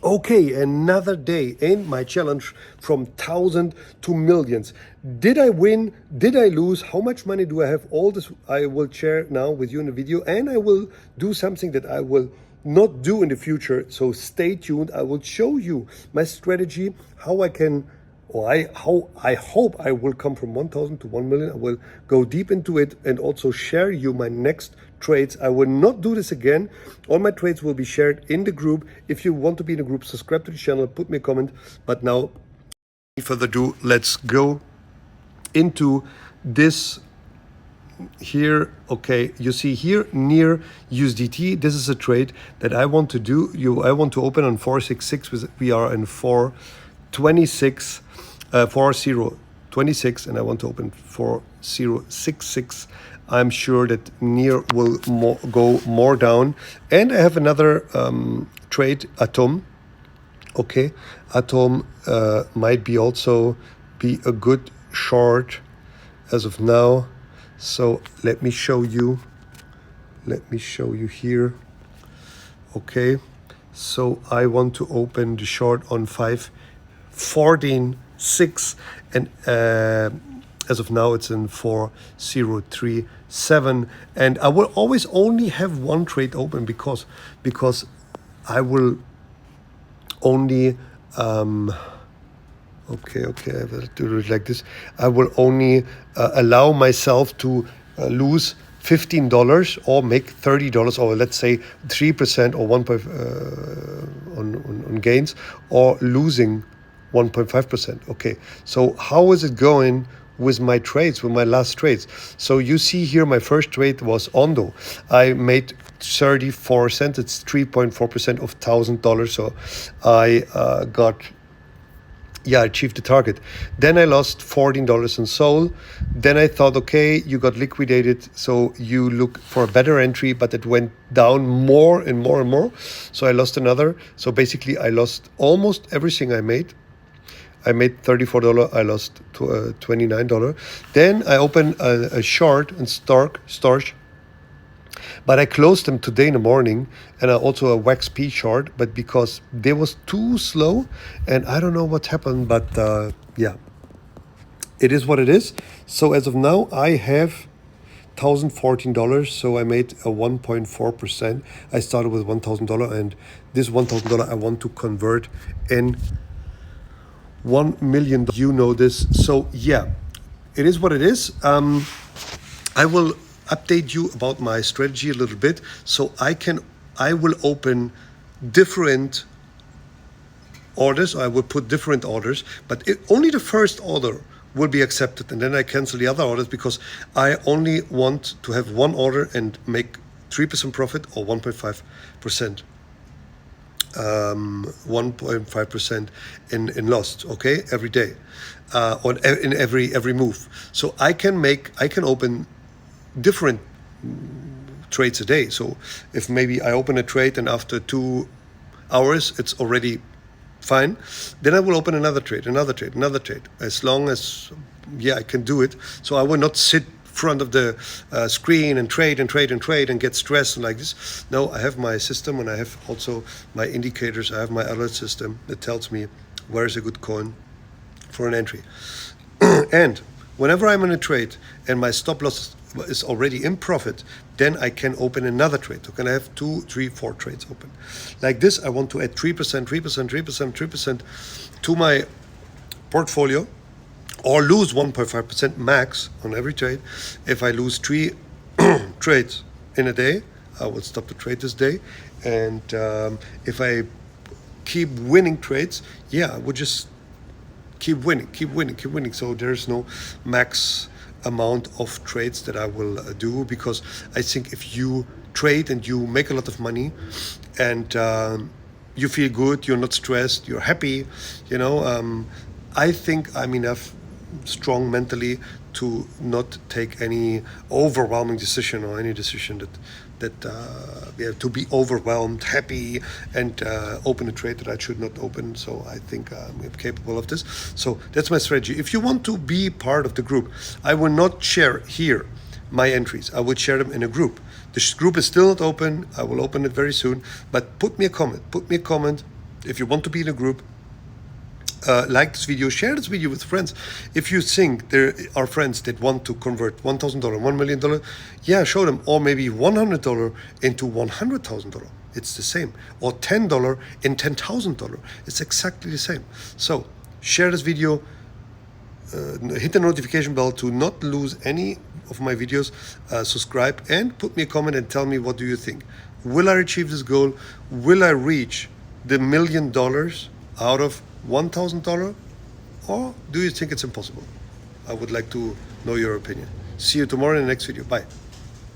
Okay, another day in my challenge from 1,000 to millions. Did I win? Did I lose? How much money do I have? All this I will share now with you in the video, and I will do something that I will not do in the future. So stay tuned. I will show you my strategy, how I can, how I hope I will come from 1,000 to 1 million. I will go deep into it and also share you my next trades. I will not do this again. All my trades will be shared in the group. If you want to be in the group, subscribe to the channel, put me a comment. But now, without further ado, let's go into this here. Okay, you see here near USDT, this is a trade that I want to do. I want to open on 466. We are in 426, 4026, and I want to open 4066. I'm sure that near will go more down. And I have another trade, Atom. Okay, Atom might be also be a good short as of now. So let me show you. Let me show you here. Okay, so I want to open the short on 5.14.6 and as of now it's in 4.037, and I will always only have one trade open because I will only okay, I will do it like this. I will only allow myself to lose $15 or make $30, or let's say 3% or 1. On gains, or losing 1.5%. Okay, so how is it going with my trades, with my last trades? So you see here my first trade was Ondo. I made 34 cents. It's 3.4% of $1,000. So I achieved the target. Then I lost $14 in Sol. Then I thought, okay, you got liquidated, so you look for a better entry, but it went down more and more and more. So I lost another. So basically I lost almost everything I made. I made $34, I lost $29. Then I opened a short in Storch, but I closed them today in the morning, and I also a WaxP short, but because they was too slow, and I don't know what happened, but yeah, it is what it is. So as of now, I have $1,014, so I made a 1.4%. I started with $1,000, and this $1,000 I want to convert in $1 million. You know this. So yeah, it is what it is. I will update you about my strategy a little bit, so I will open different orders. I will put different orders, but only the first order will be accepted, and then I cancel the other orders, because I only want to have one order and make 3% profit or 1.5%. 1.5% in loss, okay, every day, or in every move. So I can open different trades a day. So if maybe I open a trade and after 2 hours it's already fine, then I will open another trade, as long as I can do it. So I will not sit front of the screen and trade and get stressed and like this. No, I have my system, and I have also my indicators. I have my alert system that tells me where is a good coin for an entry. And whenever I'm in a trade and my stop loss is already in profit, then I can open another trade. So can I have 2, 3, 4 trades open like this? I want to add 3% to my portfolio, or lose 1.5% max on every trade. If I lose 3 trades in a day, I will stop the trade this day. And if I keep winning trades, I would just keep winning. So there's no max amount of trades that I will do, because I think if you trade and you make a lot of money, and you feel good, you're not stressed, you're happy, I think I'm enough strong mentally to not take any overwhelming decision, or any decision that to be overwhelmed, happy, and open a trade that I should not open. So I think I'm capable of this. So that's my strategy. If you want to be part of the group, I will not share here my entries. I will share them in a group. This group is still not open. I will open it very soon. But put me a comment. If you want to be in a group, like this video, share this video with friends. If you think there are friends that want to convert $1,000, $1 million, yeah, show them. Or maybe $100 into $100,000. It's the same. Or $10 in $10,000. It's exactly the same. So share this video. Hit the notification bell to not lose any of my videos. Subscribe and put me a comment and tell me, what do you think? Will I achieve this goal? Will I reach the $1 million out of $1,000? Or do you think it's impossible? I would like to know your opinion. See you tomorrow in the next video. Bye.